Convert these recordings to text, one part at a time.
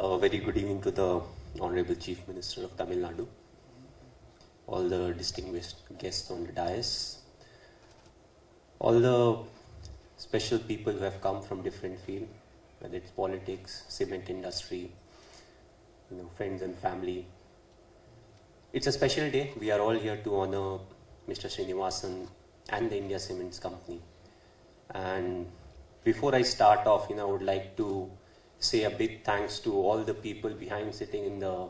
A very good evening to the Honorable Chief Minister of Tamil Nadu, all the distinguished guests on the dais, all the special people who have come from different fields, whether it's politics, cement industry, friends and family. It's a special day. We are all here to honor Mr. Srinivasan and the India Cements Company. And before I start off, I would like to say a big thanks to all the people behind sitting in the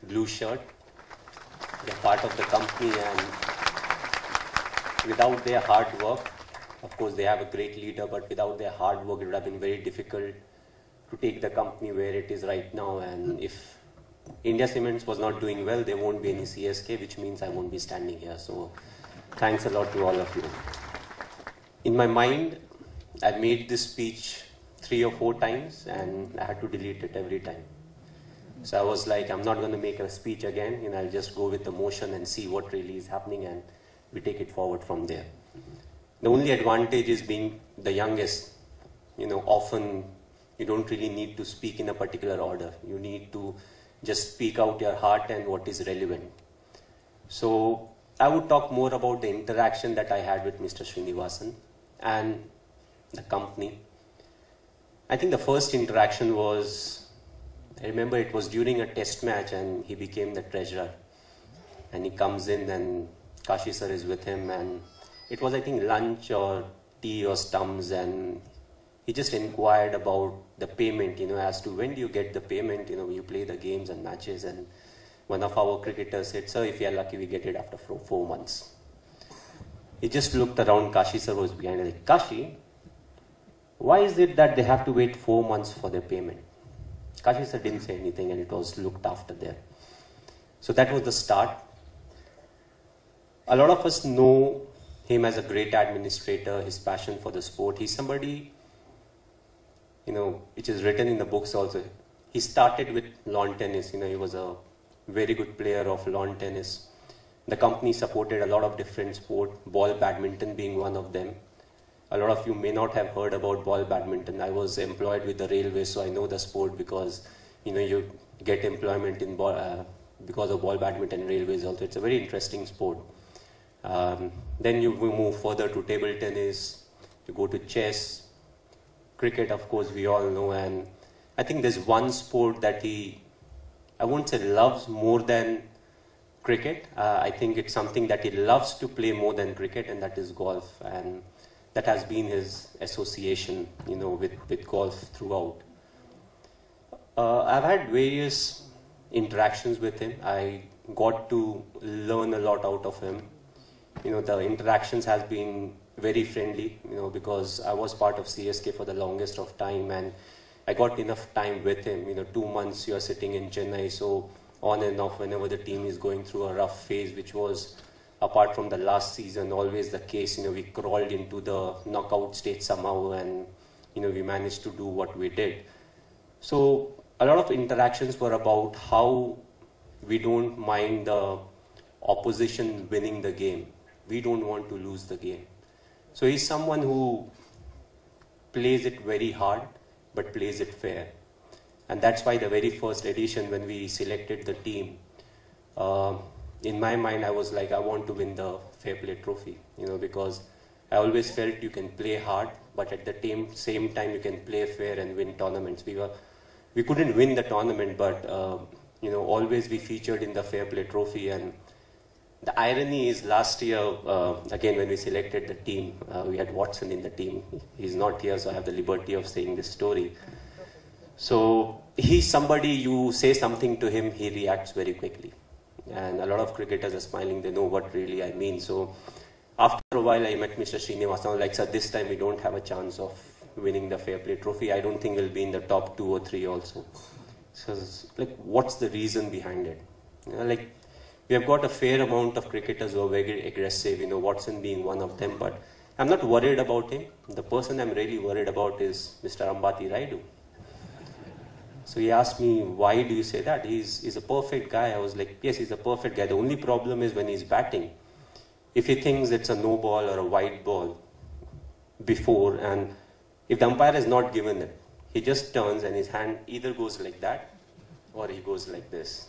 blue shirt. They're part of the company, and without their hard work, of course they have a great leader, but without their hard work it would have been very difficult to take the company where it is right now. And if India Cements was not doing well, there won't be any CSK, which means I won't be standing here. So thanks a lot to all of you. In my mind, I made this speech 3 or 4 times and I had to delete it every time. So I was like, I'm not going to make a speech again, I'll just go with the motion and see what really is happening, and we take it forward from there. The only advantage is being the youngest. Often you don't really need to speak in a particular order. You need to just speak out your heart and what is relevant. So I would talk more about the interaction that I had with Mr. Srinivasan and the company. I think the first interaction was, I remember it was during a test match and he became the treasurer. And he comes in and Kashi sir is with him, and it was, I think, lunch or tea or stumps, and he just inquired about the payment, as to when do you get the payment, when you play the games and matches. And one of our cricketers said, sir, if you are lucky, we get it after 4 months. He just looked around. Kashi sir was behind, like, Kashi, why is it that they have to wait 4 months for their payment? Kashi sir didn't say anything, and it was looked after there. So that was the start. A lot of us know him as a great administrator, his passion for the sport. He's somebody, which is written in the books also. He started with lawn tennis. He was a very good player of lawn tennis. The company supported a lot of different sports, ball badminton being one of them. A lot of you may not have heard about ball badminton. I was employed with the railway, so I know the sport because, you get employment in because of ball badminton railways also. It's a very interesting sport. Then we move further to table tennis, you go to chess, cricket, of course, we all know. And I think there's one sport that I won't say loves more than cricket. I think it's something that he loves to play more than cricket, and that is golf. And that has been his association, with golf throughout. I've had various interactions with him. I got to learn a lot out of him. The interactions has been very friendly, because I was part of CSK for the longest of time, and I got enough time with him. 2 months you are sitting in Chennai, so on and off whenever the team is going through a rough phase, which was, apart from the last season, always the case. We crawled into the knockout stage somehow, and we managed to do what we did. So a lot of interactions were about how we don't mind the opposition winning the game. We don't want to lose the game. So he's someone who plays it very hard, but plays it fair. And that's why the very first edition, when we selected the team, in my mind, I was like, I want to win the Fair Play Trophy, because I always felt you can play hard, but at the same time, you can play fair and win tournaments. We couldn't win the tournament, but, always we featured in the Fair Play Trophy. And the irony is, last year, again, when we selected the team, we had Watson in the team. He's not here, so I have the liberty of saying this story. So he's somebody, you say something to him, he reacts very quickly. And a lot of cricketers are smiling, they know what really I mean. So after a while, I met Mr. Srinivasan. I was like, sir, this time we don't have a chance of winning the Fair Play Trophy. I don't think we'll be in the top 2 or 3 also. So like, what's the reason behind it? We have got a fair amount of cricketers who are very aggressive, Watson being one of them, but I'm not worried about him. The person I'm really worried about is Mr. Ambati Raidu. So he asked me, why do you say that? He's a perfect guy. I was like, yes, he's a perfect guy. The only problem is when he's batting. If he thinks it's a no ball or a wide ball before, and if the umpire has not given it, he just turns and his hand either goes like that or he goes like this.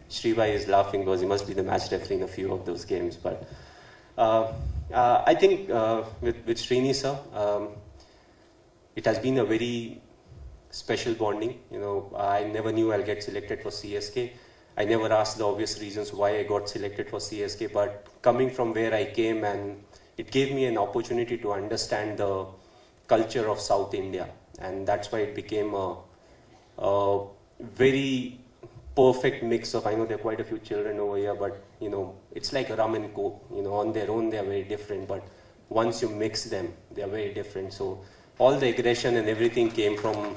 Sribai is laughing because he must be the match referee in a few of those games. But I think with Srini sir, it has been a very special bonding. You know, I never knew I'll get selected for CSK. I never asked the obvious reasons why I got selected for CSK, but coming from where I came, and it gave me an opportunity to understand the culture of South India, and that's why it became a very perfect mix of, I know there are quite a few children over here, but you know, it's like rum and coke. You know, on their own they are very different, but once you mix them, they are very different. So all the aggression and everything came from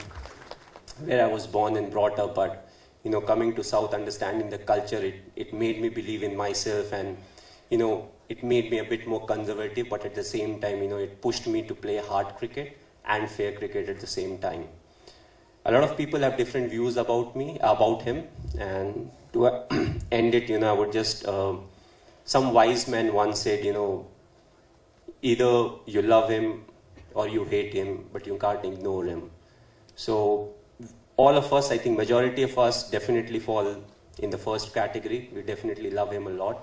where I was born and brought up, but you know, coming to South, understanding the culture, it made me believe in myself, and you know, it made me a bit more conservative, but at the same time, you know, it pushed me to play hard cricket and fair cricket at the same time. A lot of people have different views about him, and to end it, you know, I would just, some wise man once said, you know, either you love him or you hate him, but you can't ignore him. So all of us, I think majority of us definitely fall in the first category. We definitely love him a lot.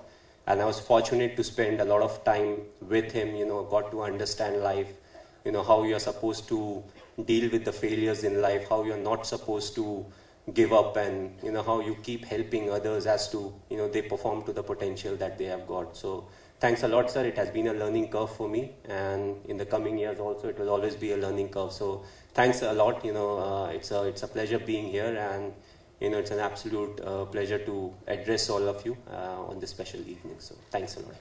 And I was fortunate to spend a lot of time with him, you know, got to understand life, you know, how you're supposed to deal with the failures in life, how you're not supposed to give up, and, you know, how you keep helping others as to, you know, they perform to the potential that they have got. So thanks a lot, sir. It has been a learning curve for me, and in the coming years also, it will always be a learning curve. So thanks a lot. You know, it's a pleasure being here, and you know, it's an absolute pleasure to address all of you on this special evening. So thanks a lot.